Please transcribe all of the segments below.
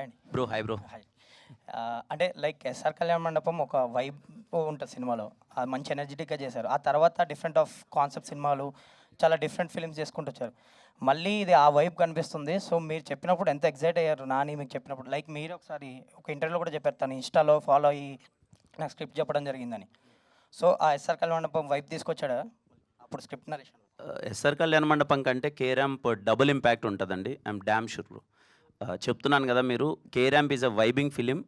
అండి. Bro hi bro. Hi. అంటే like 'SR కళ్యాణ మండపం' ఒక వైబ్ ఉంటది సినిమాలో. అది మంచి ఎనర్జిటిక్‌గా చేశారు. ఆ తర్వాత డిఫరెంట్ ఆఫ్ కాన్సెప్ట్ సినిమాలు, చాలా డిఫరెంట్ ఫిల్మ్స్ చేసుకుంటూ వచ్చారు. మళ్ళీ ఇది ఆ వైబ్ కనిపిస్తుంది. సో, మీరు చెప్పినప్పుడు ఎంత ఎక్సైట్ అయ్యారు నాని మీకు చెప్పినప్పుడు. లైక్ మీరు ఒకసారి ఒక ఇంటర్వ్యూలో కూడా చెప్పారు. తను ఇన్‌స్టాలో ఫాలో అయ్యి నాకు స్క్రిప్ట్ చెప్పడం జరిగిందని. సో, ఆ 'ఎస్ఆర్ కళ్యాణ మండపం' వైబ్ తీసుకొచ్చాడా అప్పుడు స్క్రిప్ట్ నరేషన్? ఎస్ఆర్ కళ్యాణ మండపం కంటే కే ర్యాంప్ డబుల్ ఇంపాక్ట్ ఉంటుందండి. I'm damn sure bro. చెప్తున్నాను కదా, మీరు K ramp is a vibing film.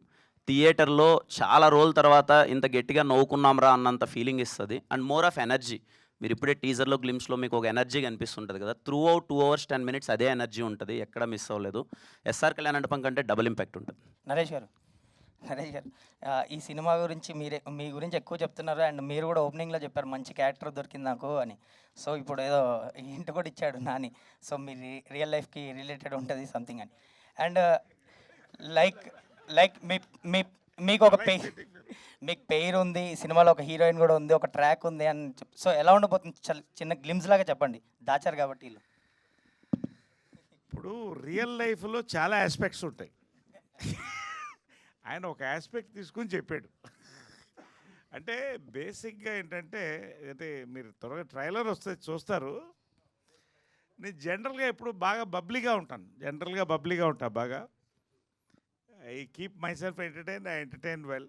థియేటర్లో చాలా రోజుల తర్వాత ఇంత గట్టిగా నవ్వుకున్నాంరా అన్నంత ఫీలింగ్ ఇస్తుంది. And more of energy. మీరు ఇప్పుడే టీజర్లో గ్లిమ్స్లో మీకు ఒక ఎనర్జీ కనిపిస్తుంటుంది కదా, త్రూ అవుట్ 2 hours 10 minutes అదే ఎనర్జీ ఉంటుంది, ఎక్కడ మిస్ అవ్వలేదు. ఎస్ఆర్ కళ్యాణ మండపం కంటే డబుల్ ఇంపాక్ట్ ఉంటుంది. నరేష్ గారు, నరేష్ గారు, ఈ సినిమా గురించి మీ గురించి ఎక్కువ చెప్తున్నారు. అండ్ మీరు కూడా ఓపెనింగ్‌లో చెప్పారు మంచి క్యారెక్టర్ దొరికింది నాకు అని. సో, ఇప్పుడు ఏదో హింట్ కూడా ఇచ్చాడు నాని. సో, మీ రియల్ లైఫ్‌కి రిలేటెడ్ ఉంటది సంథింగ్ అని. అండ్ లైక్ లైక్ మీ మీ మీకు ఒక మీకు పెయిర్ ఉంది. ఈ సినిమాలో ఒక హీరోయిన్ కూడా ఉంది. ఒక ట్రాక్ ఉంది అని సో, ఎలా ఉండబోతుంది? చిన్న గ్లిమ్స్ లాగా చెప్పండి. దాచారు కాబట్టి ఈళ్ళు. ఇప్పుడు రియల్ లైఫ్లో చాలా ఆస్పెక్ట్స్ ఉంటాయి. ఆయన ఒక ఆస్పెక్ట్ తీసుకుని చెప్పాడు. అంటే బేసిక్గా ఏంటంటే, అంటే మీరు త్వరగా ట్రైలర్ వస్తే చూస్తారు. నేను జనరల్గా ఎప్పుడు బాగా బబ్లీగా ఉంటాను. జనరల్గా బబ్లీగా ఉంటా బాగా. I keep my self entertain, I entertain well.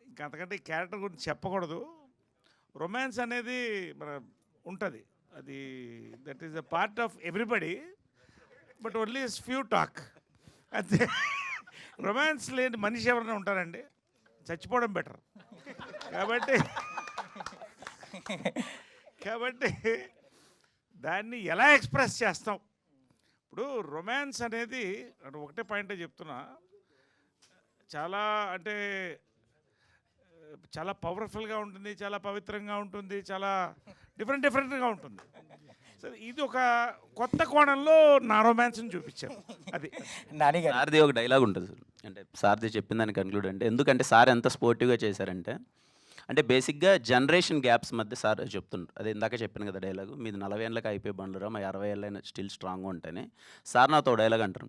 ఇంకా అంతకంటే ఈ క్యారెక్టర్ గురించి చెప్పకూడదు. రొమాన్స్ అనేది మన ఉంటుంది. అది that is a part of everybody, but only few talk అంతే. రొమాన్స్ లేని మనిషి ఎవరైనా ఉంటారండి? చచ్చిపోవడం బెటర్. కాబట్టి కాబట్టి దాన్ని ఎలా ఎక్స్ప్రెస్ చేస్తాం? ఇప్పుడు రొమాన్స్ అనేది ఒకటే పాయింటే చెప్తున్నా, చాలా అంటే చాలా పవర్ఫుల్గా ఉంటుంది, చాలా పవిత్రంగా ఉంటుంది, చాలా డిఫరెంట్గా ఉంటుంది. సరే, ఇది ఒక కొత్త కోణంలో నా రొమాన్స్ని చూపించాను. అది నాని గారు. సార్ది ఒక డైలాగ్ ఉంటుంది సార్. అంటే సార్ది చెప్పిందని కన్క్లూడ్ అంటే, ఎందుకంటే సార్ ఎంత స్పోర్టివ్గా చేశారంటే, అంటే బేసిక్గా జనరేషన్ గ్యాప్స్ మధ్య సార్ చెప్తుండ్రు. అదే ఇందాక చెప్పాను కదా డైలాగు, మీది 40 ఏళ్ళకి అయిపోయి బండ్లురా, మా 60 ఏళ్ళైనా స్టిల్ స్ట్రాంగ్గా ఉంటాయని. సార్ నాతో డైలాగ్ అంటారు,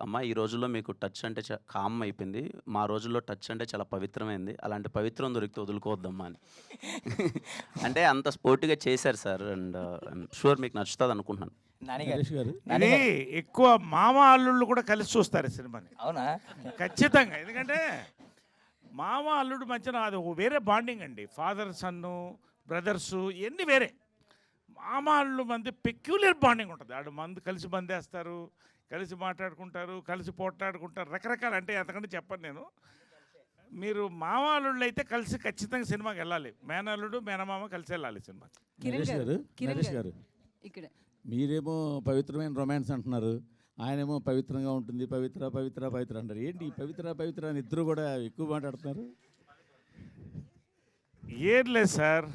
అమ్మ ఈ రోజుల్లో మీకు టచ్ అంటే కామ్ అయిపోయింది, మా రోజుల్లో టచ్ అంటే చాలా పవిత్రమైంది, అలాంటి పవిత్రం దొరికితే వదులుకోవద్దమ్మా అని. అంటే అంత స్పోర్టివ్గా చేశారు సార్. అండ్ ఐఎమ్ షూర్ మీకు నచ్చుతుంది అనుకుంటున్నాను. నాని గారు. నరేష్ గారు ఇది ఎక్కువ మామ అల్లుళ్ళు కూడా కలిసి చూస్తారు ఈ సినిమాని అవునా? ఖచ్చితంగా. ఎందుకంటే మామ అల్లుడు మధ్యన అది ఒక వేరే బాండింగ్ అండి. ఫాదర్ సన్ను, బ్రదర్సు ఇవన్నీ వేరే. మామ అల్లుడు మధ్య పెక్యులర్ బాండింగ్ ఉంటుంది. ఆడు మందు కలిసి బందేస్తారు, కలిసి మాట్లాడుకుంటారు, కలిసి పోట్లాడుకుంటారు, రకరకాల. అంటే అంతకంటే చెప్పను నేను. మీరు మామ అల్లుళ్ళు అయితే కలిసి ఖచ్చితంగా సినిమాకి వెళ్ళాలి. మేనల్లుడు మేనమామ కలిసి వెళ్ళాలి సినిమాకి. నరేష్ గారు నరేష్ గారు ఇక్కడ మీరేమో పవిత్రమైన రొమాన్స్ అంటున్నారు, ఆయనేమో పవిత్రంగా ఉంటుంది, పవిత్ర పవిత్ర పవిత్ర అంటారు. ఏంటి ఈ పవిత్ర పవిత్ర అని ఇద్దరు కూడా ఎక్కువ మాట్లాడుతున్నారు? ఏం లేదు సార్,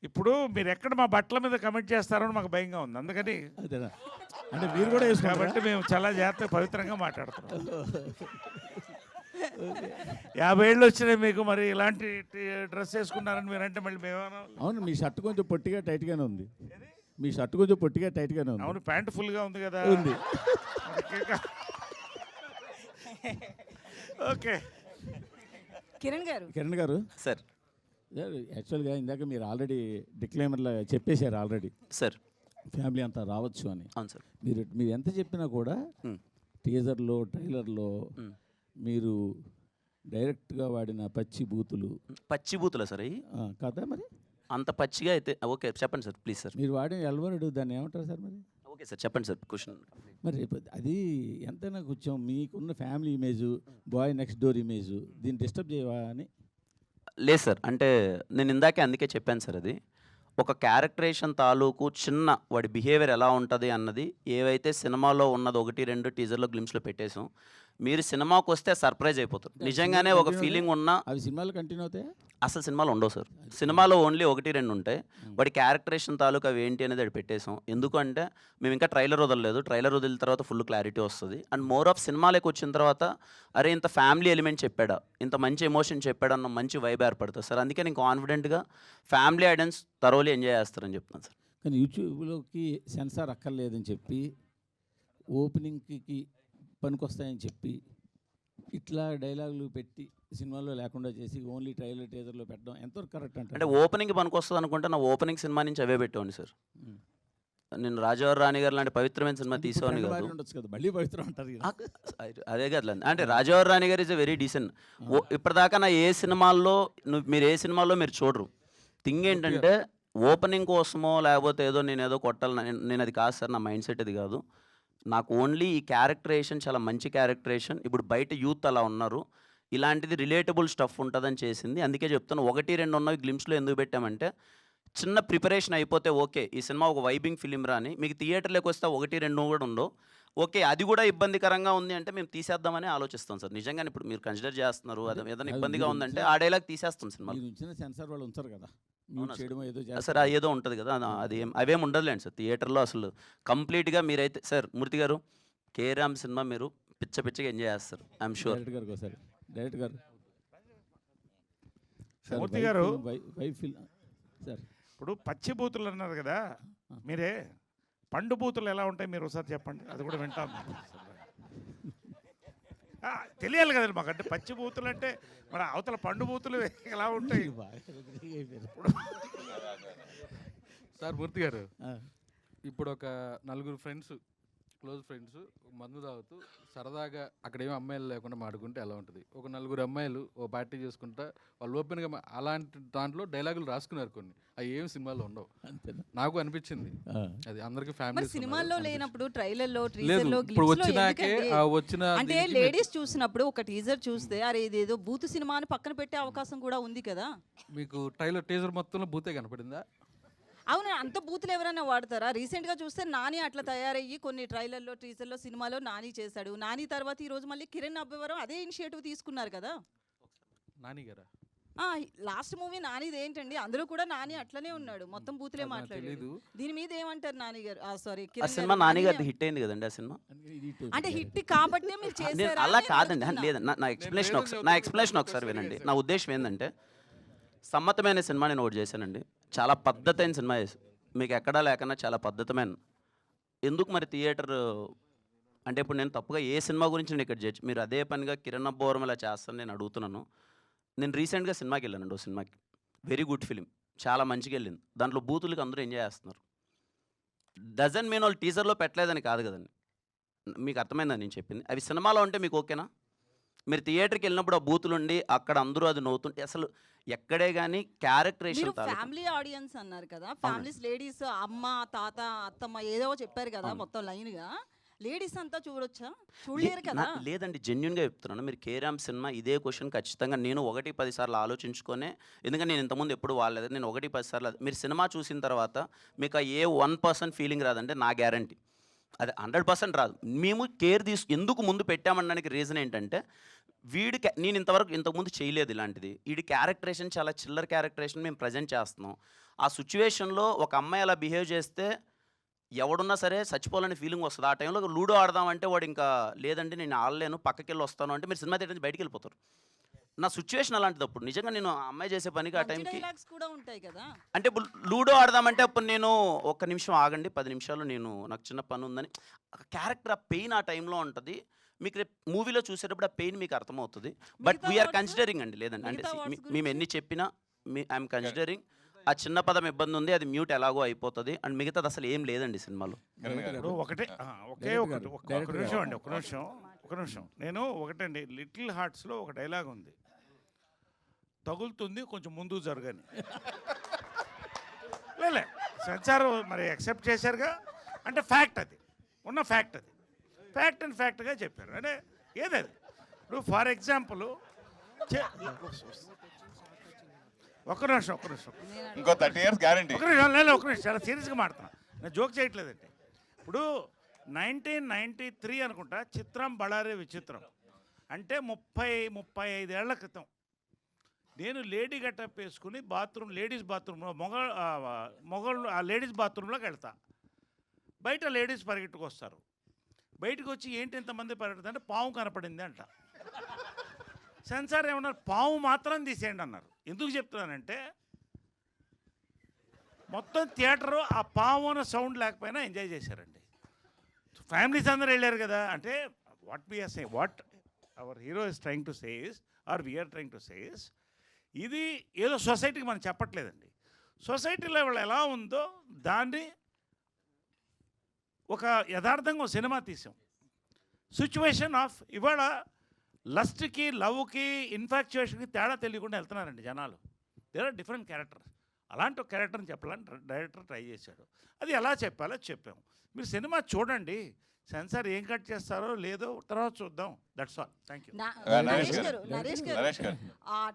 ఇప్పుడు మీరు ఎక్కడ మా బట్టల మీద కమెంట్ చేస్తారో అని మాకు భయంగా ఉంది. అందుకని అదేనా? అంటే మీరు కూడా వేసుకోవాలి కాబట్టి మేము చాలా జాగ్రత్తగా పవిత్రంగా మాట్లాడుతున్నాం. 50 ఏళ్ళు వచ్చినాయి మీకు, మరి ఇలాంటి డ్రెస్ వేసుకున్నారని మీరంటే మళ్ళీ మేమేమన్నా? అవును, మీ షర్ట్ కొంచెం పొట్టిగా టైట్గానే ఉంది. మీ షర్ట్ కొంచెం పొట్టిగా టైట్గానే ఉంది. అవును, ప్యాంట్ ఫుల్గా ఉంది కదా. ఉంది. ఓకే. కిరణ్ గారు సార్. యాక్చువల్గా ఇందాక మీరు ఆల్రెడీ డిక్లైమర్లో చెప్పేశారు ఆల్రెడీ, సార్. ఫ్యామిలీ అంతా రావచ్చు అని. అవును సార్. మీరు ఎంత చెప్పినా కూడా టీజర్లో ట్రైలర్లో మీరు డైరెక్ట్గా వాడిన పచ్చి బూతులు, పచ్చి బూతులా సార్ అవి? కదా మరి అంత పచ్చిగా అయితే ఓకే చెప్పండి సార్, ప్లీజ్ సార్. మీరు వాడిన ఎల్వరుడు దాన్ని ఏమంటారు సార్ మరి? ఓకే సార్ చెప్పండి సార్ క్వశ్చన్. మరి రేపు అది ఎంతైనా కొంచెం మీకున్న family image, boy next door image దీన్ని డిస్టర్బ్ చేయవా అని? లేదు సార్, అంటే నేను ఇందాకే అందుకే చెప్పాను సార్, అది ఒక క్యారెక్టరేషన్ తాలూకు చిన్న వాడి బిహేవియర్ ఎలా ఉంటుంది అన్నది ఏవైతే సినిమాలో ఉన్నది 1-2 టీజర్లో గ్లిమ్స్లో పెట్టేసాం. మీరు సినిమాకి వస్తే సర్ప్రైజ్ అయిపోతారు. నిజంగానే ఒక ఫీలింగ్ ఉన్న అవి సినిమాలు కంటిన్యూ అవుతాయి. అసలు సినిమాలు ఉండవు సార్. సినిమాలో ఓన్లీ 1-2 ఉంటాయి. వాడి క్యారెక్టరేషన్ తాలూకు అవి ఏంటి అనేది అది పెట్టేసాం. ఎందుకంటే మేము ఇంకా ట్రైలర్ వదలలేదు. ట్రైలర్ వదిలిన తర్వాత ఫుల్ క్లారిటీ వస్తుంది. అండ్ మోర్ ఆఫ్ సినిమాలోకి వచ్చిన తర్వాత అరే ఇంత ఫ్యామిలీ ఎలిమెంట్ చెప్పాడా, ఇంత మంచి ఎమోషన్ చెప్పాడా అన్న మంచి వైబ్ ఏర్పడుతుంది సార్. అందుకే నేను కాన్ఫిడెంట్గా ఫ్యామిలీ ఆడియన్స్ థరోలీ ఎంజాయ్ చేస్తారని చెప్తున్నాను సార్. కానీ యూట్యూబ్లోకి సెన్సార్ అక్కర్లేదని చెప్పి ఓపెనింగ్కి పనికొస్తాయని చెప్పి ఇట్లా డైలాగులు పెట్టి సినిమాలో లేకుండా చేసి ఓన్లీ ట్రైలర్ టీజర్లో పెట్టడం ఎంతవరకు కరెక్ట్ అంటే అంటే ఓపెనింగ్ పనికొస్తుంది అనుకుంటే నా ఓపెనింగ్ సినిమా నుంచి అవే పెట్టేవాడిని సార్. నేను రాజావారి రాణి గారు లాంటి పవిత్రమైన సినిమా తీసేవాడిని కాదు. ఉండొచ్చు కదా, మళ్ళీ పవిత్రం అంటారు కదా. అదే కదా అంటే రాజావారి రాణి గారు ఇస్ ఎ వెరీ డీసెంట్. ఇప్పటిదాకా నా ఏ సినిమాల్లో మీరు ఏ సినిమాల్లో మీరు చూడరు. థింగ్ ఏంటంటే ఓపెనింగ్ కోసమో లేకపోతే ఏదో నేను ఏదో కొట్టాలి, నేను అది కాదు సార్, నా మైండ్ సెట్ అది కాదు. నాకు ఓన్లీ ఈ క్యారెక్టరేషన్ చాలా మంచి క్యారెక్టరేషన్. ఇప్పుడు బయట యూత్ అలా ఉన్నారు, ఇలాంటిది రిలేటబుల్ స్టఫ్ ఉంటుందని చేసింది. అందుకే చెప్తాను, 1-2 ఉన్నవి గ్లిమ్స్లో ఎందుకు పెట్టామంటే చిన్న ప్రిపరేషన్ అయిపోతే ఓకే ఈ సినిమా ఒక వైబింగ్ ఫిలిం రాని, మీకు థియేటర్లోకి వస్తే 1-2 కూడా ఉండవు. ఓకే అది కూడా ఇబ్బందికరంగా ఉంది అంటే మేము తీసేద్దామని ఆలోచిస్తాం సార్. నిజంగానే ఇప్పుడు మీరు కన్సిడర్ చేస్తున్నారు, అది ఏదైనా ఇబ్బందిగా ఉందంటే ఆ డైలాగ్ తీసేస్తాం సినిమాలో. మీరు ఉంచిన సెన్సార్ వాళ్ళు ఉంచారు కదా, మ్యూట్ చేయడం ఏదో సార్ చేస్తారు. ఏదో ఉంటుంది కదా, అది అవేం ఉండదులేండి సార్ థియేటర్లో అసలు కంప్లీట్గా. మీరైతే సార్ మూర్తి గారు కేరామ్ సినిమా మీరు పిచ్చగా ఎంజాయ్ చేస్తారు, ఐఎమ్ షూర్. డైరెక్ట్ గారు ఒకసారి, డైరెక్ట్ గారు మూర్తి గారు సార్ ఇప్పుడు పచ్చి బూతులు అన్నారు కదా, మీరే పండు బూతులు ఎలా ఉంటాయి మీరు ఒకసారి చెప్పండి, అది కూడా వింటాం. తెలియాలి కదండి మాకు, అంటే పచ్చి బూతులు అంటే మరి అవతల పండు బూతులు ఎలా ఉంటాయి. సార్ మూర్తి గారు, ఇప్పుడు ఒక 4 ఫ్రెండ్స్, క్లోజ్ ఫ్రెండ్స్ మందు తాగుతూ సరదాగా అక్కడేమో అమ్మాయిలు లేకుండా మాడుకుంటే ఎలా ఉంటుంది? ఒక 4 అమ్మాయిలు ఓ పార్టీ చేసుకుంటా వాళ్ళు ఓపెన్గా అలాంటి దాంట్లో డైలాగులు రాసుకున్నారు కొన్ని, అవి ఏం సినిమాలో ఉండవు. నాకు అనిపించింది అది అందరికి ఫ్యామిలీ సినిమాల్లో లేనప్పుడు ట్రైలర్లో లేదు. టీజర్లో ఇప్పుడు వచ్చినాకే వచ్చిన అంటే లేడీస్ చూసినప్పుడు ఒక టీజర్ చూస్తే అరే ఇదేదో బూతు సినిమా అని పక్కన పెట్టే అవకాశం కూడా ఉంది కదా. మీకు ట్రైలర్ టీజర్ మొత్తంలో బూతే కనపడిందా? అవును, అంత బూతులు ఎవరైనా వాడతారా? రీసెంట్గా చూస్తే నాని అట్లా తయారయ్యి కొన్ని ట్రైలర్లో టీజర్లో సినిమాలో నాని చేశాడు. నాని తర్వాత ఈరోజు మళ్ళీ కిరణ్ అబ్బవరం అదే ఇనిషియేటివ్ తీసుకున్నారు కదా. నాని గారా? లాస్ట్ మూవీ నానిది ఏంటండి, అందులో కూడా నాని అట్లనే ఉన్నాడు, మొత్తం బూతులే మాట్లాడాడు. దీని మీద ఏమంటారు నాని గారు? సారీ ఆ సినిమా నాని గారిది హిట్ అయింది కదండి ఆ సినిమా. అంటే హిట్ కాబట్టి మీరు చేశారా అలా అని కాదండి, అడుగుతున్నా. లేదు నా ఎక్స్ప్లెనేషన్ ఒకసారి వినండి. నా ఉద్దేశం ఏంటంటే సమ్మతమైన సినిమా నేను ఒకటి చేశానండి, చాలా పద్ధతైన సినిమా చేసి, మీకు ఎక్కడా లేకన్నా చాలా పద్ధతమైన. ఎందుకు మరి థియేటర్ అంటే ఇప్పుడు నేను తప్పుగా ఏ సినిమా గురించి నేను ఇక్కడ చేయొచ్చు, మీరు అదే పనిగా కిరణ్ అబ్బవరం ఇలా చేస్తాను నేను అడుగుతున్నాను. నేను రీసెంట్గా సినిమాకి వెళ్ళానండి, ఓ సినిమాకి, వెరీ గుడ్ ఫిలిం, చాలా మంచిగా వెళ్ళింది. దాంట్లో బూతులకి అందరూ ఎంజాయ్ చేస్తున్నారు. డజన్ మీన్ వాళ్ళు టీజర్లో పెట్టలేదని కాదు కదండి, మీకు అర్థమైందని నేను చెప్పింది. అవి సినిమాలో ఉంటే మీకు ఓకేనా? మీరు థియేటర్కి వెళ్ళినప్పుడు ఆ బూతులు ఉండి అక్కడ అందరూ అది నవ్వుతుంటే అసలు ఎక్కడే కానీ మీరు క్యారెక్టరేషన్ ఫ్యామిలీ ఆడియన్స్ అన్నారు కదా, ఫ్యామిలీస్ లేడీస్ అమ్మ తాత అత్తమ్మ ఏదో చెప్పారు కదా, మొత్తం లైన్ గా లేడీస్ అంతా చూడొచ్చా? చూడలేరు కదా. లేదండి, జెన్యున్గా చెప్తున్నాను. మీరు కేరామ్ సినిమా ఇదే క్వశ్చన్ ఖచ్చితంగా నేను 1-10 సార్లు ఆలోచించుకొనే, ఎందుకంటే నేను ఇంతకుముందు ఎప్పుడు వాడలేదు, నేను 1-10 సార్లు మీరు సినిమా చూసిన తర్వాత మీకు ఏ 1% ఫీలింగ్ రాదంటే నా గ్యారంటీ అది 100% రాదు. మేము కేర్ ఎందుకు ముందు పెట్టామనడానికి రీజన్ ఏంటంటే వీడికి నేను ఇంతకుముందు చేయలేదు ఇలాంటిది, వీడి క్యారెక్టరేషన్ చాలా చిల్లర క్యారెక్టరేషన్ మేము ప్రజెంట్ చేస్తున్నాం. ఆ సిచ్యువేషన్లో ఒక అమ్మాయి అలా బిహేవ్ చేస్తే ఎవడున్నా సరే చచ్చిపోవాలని ఫీలింగ్ వస్తుంది. ఆ టైంలో లూడో ఆడదామంటే వాడు ఇంకా లేదండి నేను ఆడలేను పక్కకి వెళ్ళి వస్తాను అంటే మీరు సినిమా థియేటర్ నుంచి బయటికి వెళ్ళిపోతారు. నా సిచ్యువేషన్ అలాంటిది. అప్పుడు నిజంగా నేను ఆ అమ్మాయి చేసే పనికి ఆ టైంకి డైలాగ్స్ కూడా ఉంటాయి కదా. అంటే ఇప్పుడు లూడో ఆడదామంటే అప్పుడు నేను 1 నిమిషం ఆగండి 10 నిమిషాలు నాకు చిన్న పని ఉందని క్యారెక్టర్ ఆ పెయిన్ ఆ టైంలో ఉంటుంది. మీకు రేపు మూవీలో చూసేటప్పుడు ఆ పెయిన్ మీకు అర్థమవుతుంది. బట్ వీఆర్ కన్సిడరింగ్ అండి, లేదండి అంటే మేము ఎన్ని చెప్పినా ఐఎమ్ కన్సిడరింగ్ ఆ చిన్న పదం ఇబ్బంది ఉంది, అది మ్యూట్ ఎలాగో అయిపోతుంది అండ్ మిగతాది అసలు ఏం లేదండి సినిమాలో. ఇప్పుడు ఒకే ఒక నిమిషం అండి, ఒక నిమిషం. నేను ఒకటండి, లిటిల్ హార్ట్స్లో ఒక డైలాగ్ ఉంది, తగులుతుంది కొంచెం ముందుకు జరగని. లే సెన్సార్ మరి యాక్సెప్ట్ చేశారుగా, అంటే ఫ్యాక్ట్, అది ఉన్న ఫ్యాక్ట్, అది ఫ్యాక్ట్ అండ్ ఫ్యాక్ట్గా చెప్పారు. అంటే ఏదది ఇప్పుడు ఫర్ ఎగ్జాంపుల్ ఒక్క నిమిషం ఇంకో 30 years గ్యారంటీ. ఒక నిమిషం చాలా సీరియస్గా మాడుతున్నా, నేను జోక్ చేయట్లేదండి. ఇప్పుడు 1993 అనుకుంటా చిత్రం బళారే విచిత్రం అంటే 30-35 ఏళ్ల క్రితం నేను లేడీ గెటప్ వేసుకుని లేడీస్ బాత్రూంలో మొగళ్ళు ఆ లేడీస్ బాత్రూంలోకి వెళ్తా. బయట లేడీస్ పరిగెట్టుకు వస్తారు, బయటకు వచ్చి ఏంటి ఇంతమంది పరిగెడుతుంది అంటే పాము కనపడింది అంట. సెన్సార్ ఏమన్నారు, పాము మాత్రం తీసేయండి అన్నారు. ఎందుకు చెప్తున్నానంటే మొత్తం థియేటరు ఆ పాము అన్న సౌండ్ లేకపోయినా ఎంజాయ్ చేశారండి. ఫ్యామిలీస్ అందరూ వెళ్ళారు కదా అంటే what we're say what our hero is trying to says or we're trying to says ఇది ఏదో సొసైటీకి మనం చెప్పట్లేదండి. సొసైటీలో వాళ్ళు ఎలా ఉందో దాన్ని ఒక యథార్థంగా ఒక సినిమా తీసాం. సిచ్యువేషన్ ఆఫ్ ఇవాళ లస్ట్కి లవ్కి ఇన్ఫాక్చుయేషన్కి తేడా తెలియకుండా వెళ్తున్నారండి జనాలు. There are different characters. అలాంటి ఒక క్యారెక్టర్ని చెప్పాలని డైరెక్టర్ ట్రై చేశాడు. అది ఎలా చెప్పాలో చెప్పాము. మీరు సినిమా చూడండి, సెన్సార్ ఏం కట్ చేస్తారో లేదో తర్వాత చూద్దాం. That's all. Thank you. Naresh Naresh గారు గారు. ఆ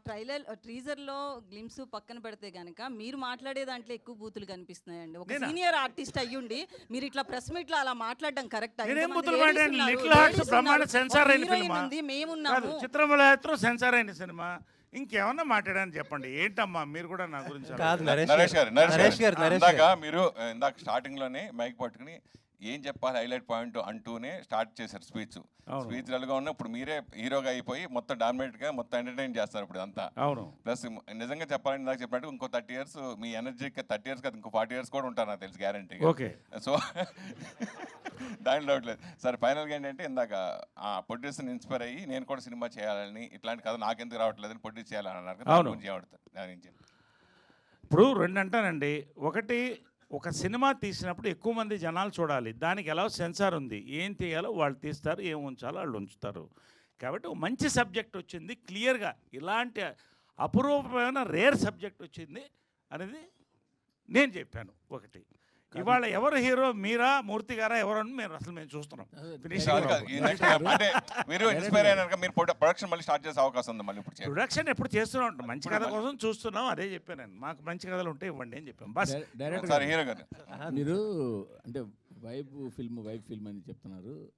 ట్రీజర్లో గ్లిమ్స్ పక్కన పెడితే గనక మీరు మాట్లాడే దాంట్లో ఎక్కువ బూతులు కనిపిస్తున్నాయండి. ఒక నేనా? సీనియర్ ఆర్టిస్ట్ అయ్యుండి మీరు ఇట్లా ప్రెస్ మీట్లో అలా మాట్లాడడం కరెక్ట్? నేనేం బూతులు మాట్లాడాను? లిటిల్ హార్ట్స్ బ్రహ్మాండ సెన్సార్ అయిన సినిమా కాదు. మేమున్నాము. చిత్రమలయాత్రం సెన్సార్ అయిన సినిమా. ఇంకేమన్నా మాట్లాడాలని చెప్పండి. ఏంటమ్మా మీరు కూడా నా గురించి కాదు అలా- నరేష్ గారు నరేష్ ఇందాక మీరు ఇందాక స్టార్టింగ్ లోనే మైక్ పట్టుకుని ఏం చెప్పాలి హైలైట్ పాయింట్ అంటూనే స్టార్ట్ చేశారు స్పీచ్. అవును. స్పీచ్ గా ఉన్న ఇప్పుడు మీరే హీరోగా అయిపోయి మొత్తం డామినేట్ గా మొత్తం ఎంటర్టైన్ చేస్తారు ఇప్పుడు అంతా. అవును. ప్లస్ నిజంగా చెప్పాలని ఇందాక చెప్పినట్టు ఇంకో 30 years మీ ఎనర్జీ 30 years కాదు ఇంకో 40 years కూడా ఉంటారు నాకు తెలుసు గ్యారంటీ. ఓకే. సో దాని డౌట్ లేదు సార్. ఫైనల్గా ఏంటంటే ఇందాక ఆ ప్రొడ్యూసర్ని ఇన్స్పైర్ అయ్యి నేను కూడా సినిమా చేయాలని ఇట్లాంటి కథ నాకెందుకు రావట్లేదని ప్రొడ్యూస్ చేయాలని అన్నారు కదా. అవును. దాని గురించి ఏమడతారు దాని గురించి? ఇప్పుడు రెండు అంటానండి. ఒకటి, ఒక సినిమా తీసినప్పుడు ఎక్కువ మంది జనాలు చూడాలి. దానికి ఎలా సెన్సార్ ఉంది. ఏం తీయాలో వాళ్ళు తీస్తారు, ఏం ఉంచాలో వాళ్ళు ఉంచుతారు. కాబట్టి ఒక మంచి సబ్జెక్ట్ వచ్చింది క్లియర్గా. ఇలాంటి అపురూపమైన రేర్ సబ్జెక్ట్ వచ్చింది అనేది నేను చెప్పాను. ఒకటి, ఇవాళ ఎవరు హీరో, మీరా మూర్తి గారా ఎవరని మేము చూస్తున్నాం. ఫినిష్ కాదు, కాదు. ఈ next అంటే మీరు ఇన్స్పైర్ అయినాక మీరు ప్రొడక్షన్ మళ్ళీ స్టార్ట్ చేసే అవకాశం ఉంది మళ్ళీ ఇప్పుడు చేయాలి. ప్రొడక్షన్ ఎప్పుడు చేస్తూనే ఉంటాం. మంచి కథ కోసం చూస్తున్నాం. అదే చెప్పాను నేను. మాకు మంచి కథలు ఉంటే ఇవ్వండి అని చెప్పాను. బస్. డైరెక్టర్ సార్ హీరో గారు మీరు అంటే వైబ్ ఫిల్మ్ అని చెప్తున్నారు.